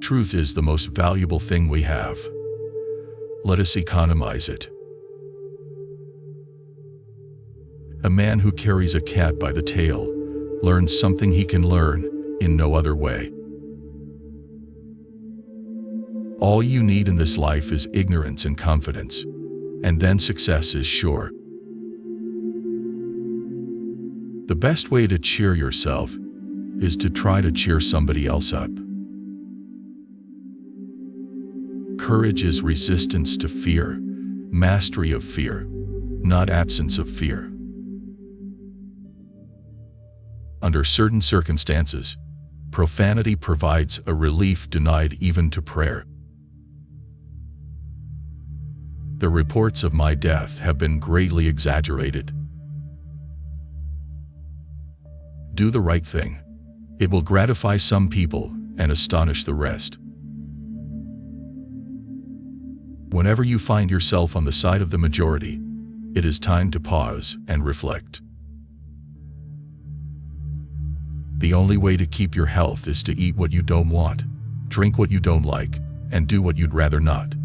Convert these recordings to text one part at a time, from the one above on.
Truth is the most valuable thing we have. Let us economize it. A man who carries a cat by the tail learns something he can learn in no other way. All you need in this life is ignorance and confidence, and then success is sure. The best way to cheer yourself is to try to cheer somebody else up. Courage is resistance to fear, mastery of fear, not absence of fear. Under certain circumstances, profanity provides a relief denied even to prayer. The reports of my death have been greatly exaggerated. Do the right thing. It will gratify some people and astonish the rest. Whenever you find yourself on the side of the majority, it is time to pause and reflect. The only way to keep your health is to eat what you don't want, drink what you don't like, and do what you'd rather not.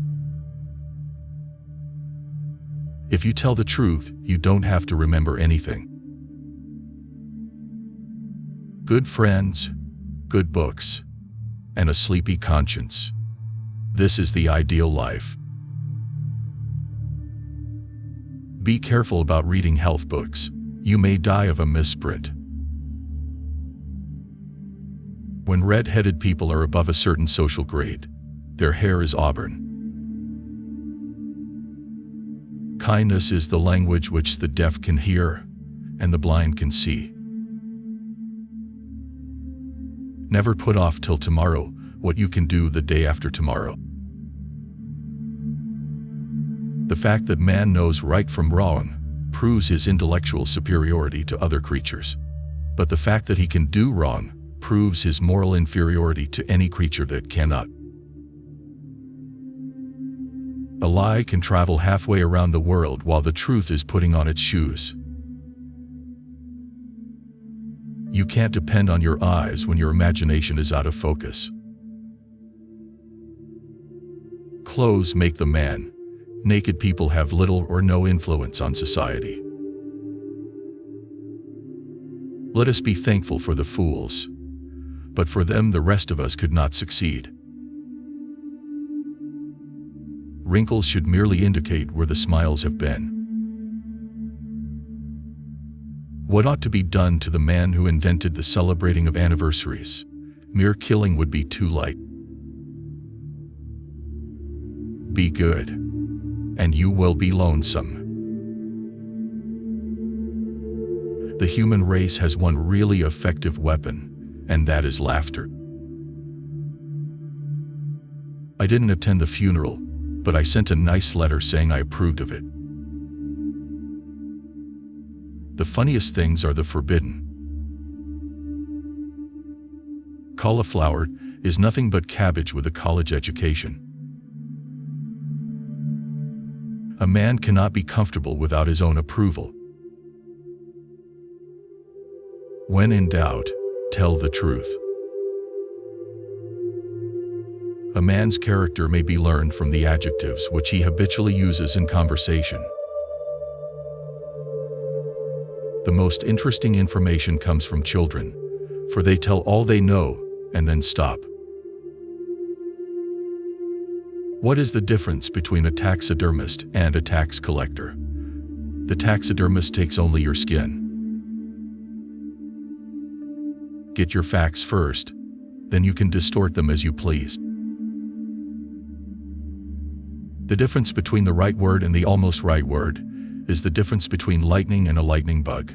If you tell the truth, you don't have to remember anything. Good friends, good books, and a sleepy conscience. This is the ideal life. Be careful about reading health books. You may die of a misprint. When red-headed people are above a certain social grade, their hair is auburn. Kindness is the language which the deaf can hear and the blind can see. Never put off till tomorrow what you can do the day after tomorrow. The fact that man knows right from wrong proves his intellectual superiority to other creatures. But the fact that he can do wrong proves his moral inferiority to any creature that cannot. A lie can travel halfway around the world while the truth is putting on its shoes. You can't depend on your eyes when your imagination is out of focus. Clothes make the man. Naked people have little or no influence on society. Let us be thankful for the fools, but for them the rest of us could not succeed. Wrinkles should merely indicate where the smiles have been. What ought to be done to the man who invented the celebrating of anniversaries? Mere killing would be too light. Be good, and you will be lonesome. The human race has one really effective weapon, and that is laughter. I didn't attend the funeral, but I sent a nice letter saying I approved of it. The funniest things are the forbidden. Cauliflower is nothing but cabbage with a college education. A man cannot be comfortable without his own approval. When in doubt, tell the truth. A man's character may be learned from the adjectives which he habitually uses in conversation. The most interesting information comes from children, for they tell all they know and then stop. What is the difference between a taxidermist and a tax collector? The taxidermist takes only your skin. Get your facts first, then you can distort them as you please. The difference between the right word and the almost right word is the difference between lightning and a lightning bug.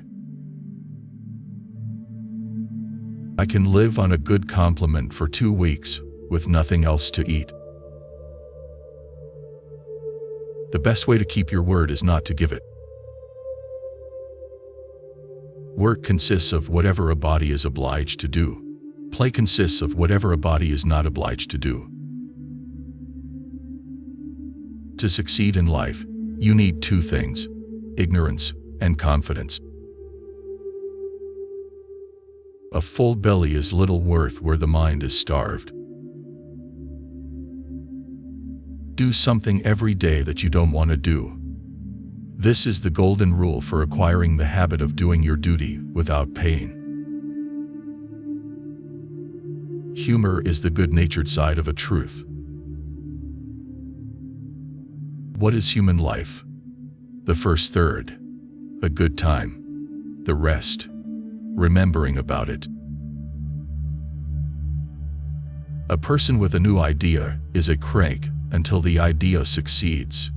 I can live on a good compliment for 2 weeks with nothing else to eat. The best way to keep your word is not to give it. Work consists of whatever a body is obliged to do. Play consists of whatever a body is not obliged to do. To succeed in life, you need 2 things: ignorance and confidence. A full belly is little worth where the mind is starved. Do something every day that you don't want to do. This is the golden rule for acquiring the habit of doing your duty without pain. Humor is the good-natured side of a truth. What is human life? The first third, a good time. The rest, remembering about it. A person with a new idea is a crank until the idea succeeds.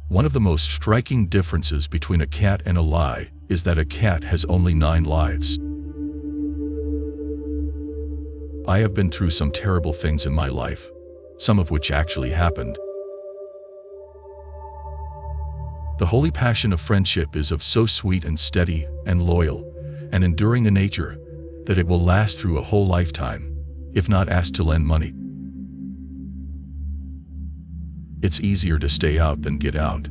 One of the most striking differences between a cat and a lie is that a cat has only 9 lives. I have been through some terrible things in my life, some of which actually happened. The holy passion of friendship is of so sweet and steady and loyal and enduring a nature that it will last through a whole lifetime, if not asked to lend money. It's easier to stay out than get out.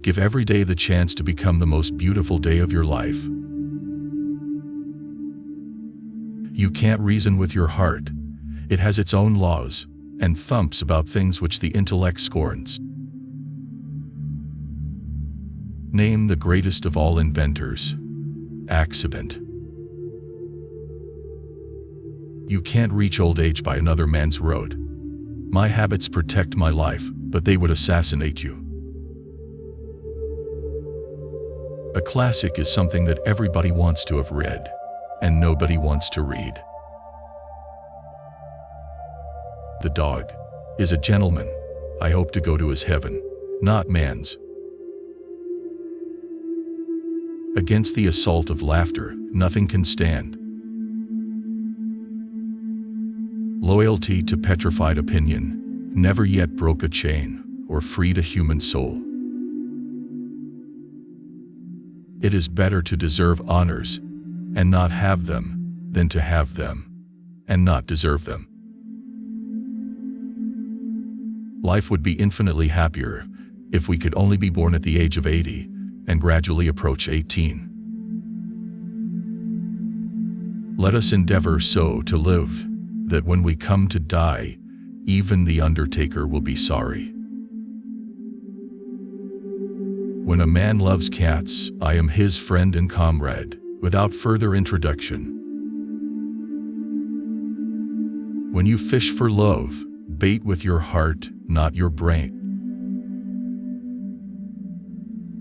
Give every day the chance to become the most beautiful day of your life. You can't reason with your heart. It has its own laws and thumps about things which the intellect scorns. Name the greatest of all inventors. Accident. You can't reach old age by another man's road. My habits protect my life, but they would assassinate you. A classic is something that everybody wants to have read, and nobody wants to read. The dog is a gentleman. I hope to go to his heaven, not man's. Against the assault of laughter, nothing can stand. Loyalty to petrified opinion never yet broke a chain or freed a human soul. It is better to deserve honors and not have them than to have them and not deserve them. Life would be infinitely happier if we could only be born at the age of 80 and gradually approach 18. Let us endeavor so to live that when we come to die, even the undertaker will be sorry. When a man loves cats, I am his friend and comrade, without further introduction. When you fish for love, bait with your heart, not your brain.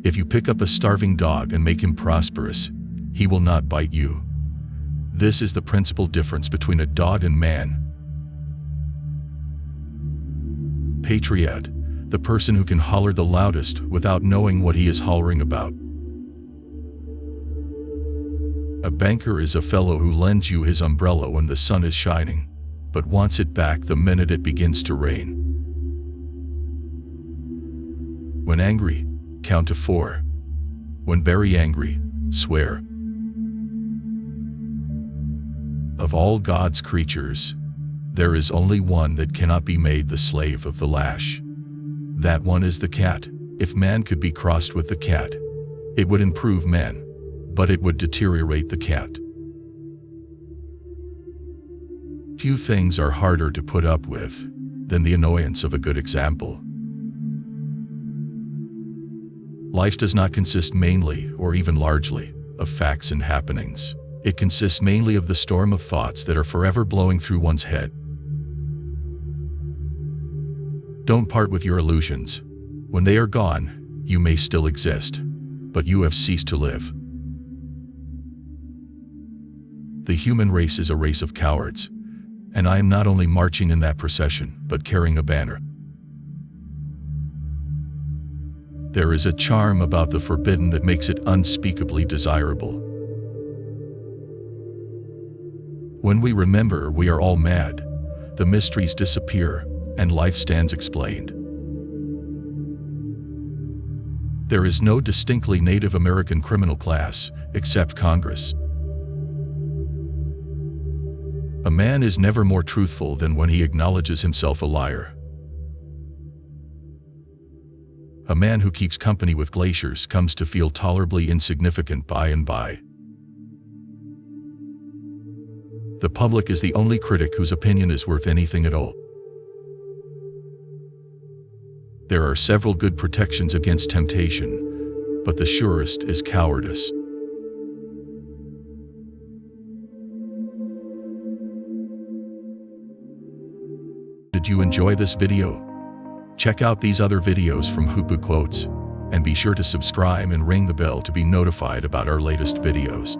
If you pick up a starving dog and make him prosperous, he will not bite you. This is the principal difference between a dog and man. Patriot, the person who can holler the loudest without knowing what he is hollering about. A banker is a fellow who lends you his umbrella when the sun is shining, but wants it back the minute it begins to rain. When angry, count to 4. When very angry, swear. Of all God's creatures, there is only one that cannot be made the slave of the lash. That one is the cat. If man could be crossed with the cat, it would improve man, but it would deteriorate the cat. Few things are harder to put up with than the annoyance of a good example. Life does not consist mainly, or even largely, of facts and happenings. It consists mainly of the storm of thoughts that are forever blowing through one's head. Don't part with your illusions. When they are gone, you may still exist, but you have ceased to live. The human race is a race of cowards, and I am not only marching in that procession, but carrying a banner. There is a charm about the forbidden that makes it unspeakably desirable. When we remember we are all mad, the mysteries disappear, and life stands explained. There is no distinctly Native American criminal class, except Congress. A man is never more truthful than when he acknowledges himself a liar. A man who keeps company with glaciers comes to feel tolerably insignificant by and by. The public is the only critic whose opinion is worth anything at all. There are several good protections against temptation, but the surest is cowardice. Did you enjoy this video? Check out these other videos from Hoopu Quotes, and be sure to subscribe and ring the bell to be notified about our latest videos.